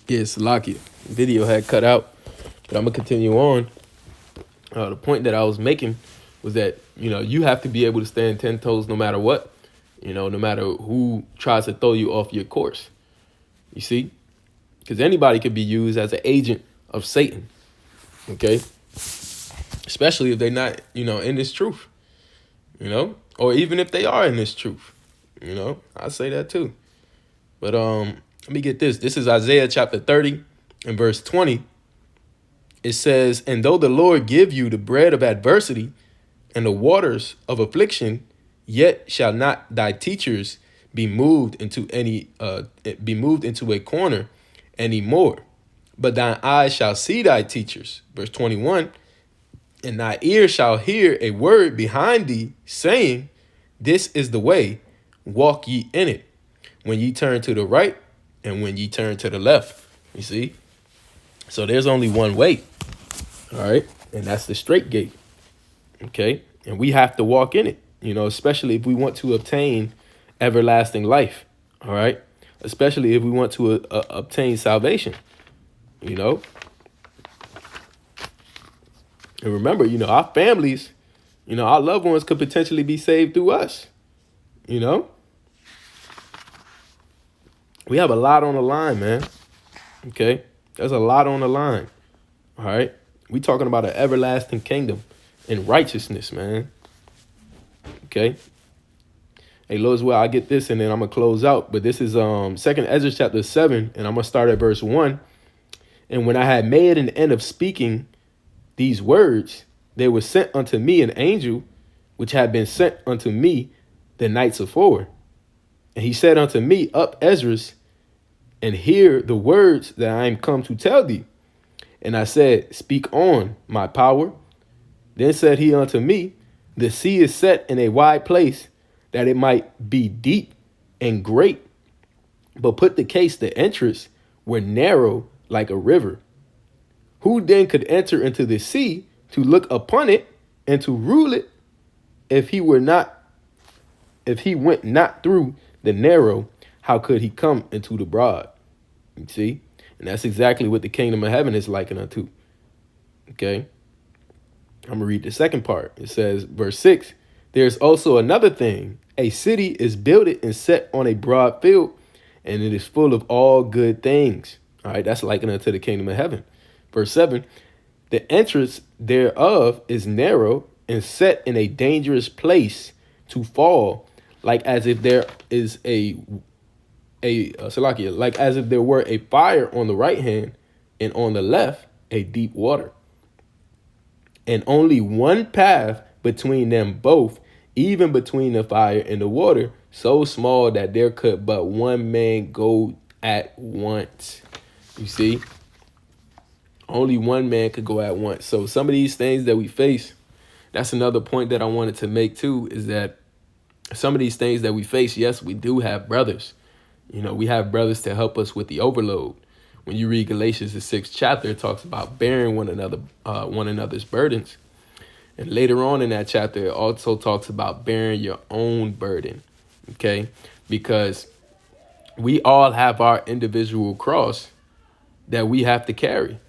Yeah, Salakia. Video had cut out, but I'm gonna continue on. The point that I was making was that you have to be able to stand 10 toes no matter what. No matter who tries to throw you off your course. You see, because anybody could be used as an agent of Satan. Okay, especially if they're not in this truth. Or even if they are in this truth. I say that too. But let me get this. This is Isaiah chapter 30 and verse 20. It says, "And though the Lord give you the bread of adversity and the waters of affliction, yet shall not thy teachers be moved into a corner any more. But thine eyes shall see thy teachers." Verse 21, "And thy ear shall hear a word behind thee, saying, This is the way, walk ye in it. When ye turn to the right, and when ye turn to the left." You see? So there's only one way. All right. And that's the straight gate. Okay. And we have to walk in it, especially if we want to obtain everlasting life. All right. Especially if we want to obtain salvation, And remember, our families, our loved ones could potentially be saved through us. We have a lot on the line, man. Okay. There's a lot on the line. All right. We talking about an everlasting kingdom and righteousness, man. Okay. Hey, Lord's will, I get this and then I'm gonna close out. But this is 2nd Ezra chapter 7, and I'm gonna start at verse 1. "And when I had made an end of speaking these words, there was sent unto me an angel, which had been sent unto me the nights afore. And he said unto me, Up, Esdras, and hear the words that I am come to tell thee. And I said, Speak on, my power. Then said he unto me, The sea is set in a wide place, that it might be deep and great. But put the case, the entrance were narrow like a river. Who then could enter into the sea to look upon it and to rule it, if he went not through the narrow? How could he come into the broad?" You see? And that's exactly what the kingdom of heaven is likened unto. Okay. I'm going to read the second part. It says, verse 6, "There's also another thing. A city is builded and set on a broad field, and it is full of all good things." All right. That's likened unto the kingdom of heaven. Verse 7, "The entrance thereof is narrow and set in a dangerous place to fall, like as if there is like as if there were a fire on the right hand, and on the left a deep water. And only one path between them both, even between the fire and the water, so small that there could but one man go at once." You see? Only one man could go at once. So some of these things that we face, that's another point that I wanted to make too, is that some of these things that we face, yes, we do have brothers. We have brothers to help us with the overload. When you read Galatians, the 6th chapter, it talks about bearing one another's burdens. And later on in that chapter, it also talks about bearing your own burden. Okay? Because we all have our individual cross that we have to carry.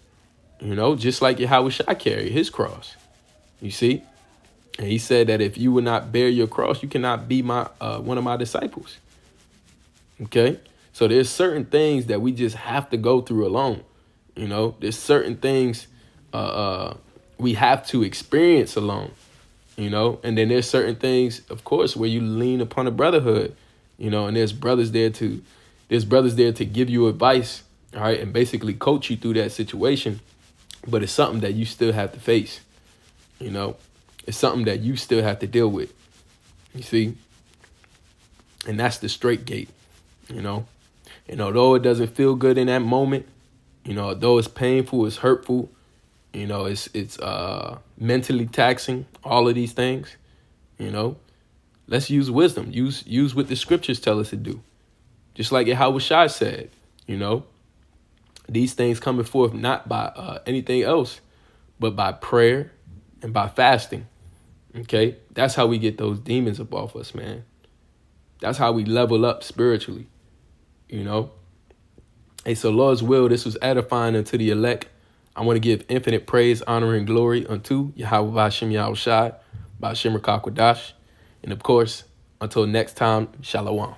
Just like Yahushua carried his cross. You see? And he said that if you would not bear your cross, you cannot be my one of my disciples. Okay? So there's certain things that we just have to go through alone. There's certain things we have to experience alone. And then there's certain things, of course, where you lean upon a brotherhood. And there's brothers there to give you advice, all right, and basically coach you through that situation. But it's something that you still have to face. It's something that you still have to deal with. You see? And that's the straight gate. And although it doesn't feel good in that moment, although it's painful, it's hurtful, it's mentally taxing, all of these things, let's use wisdom. Use what the scriptures tell us to do. Just like Yahushua said, these things coming forth not by anything else, but by prayer and by fasting. Okay? That's how we get those demons up off us, man. That's how we level up spiritually. Hey, so Lord's will, this was edifying unto the elect. I want to give infinite praise, honor, and glory unto Yahweh Bashem Yahushai, Bashem Rakakwadash. And of course, until next time, Shalom.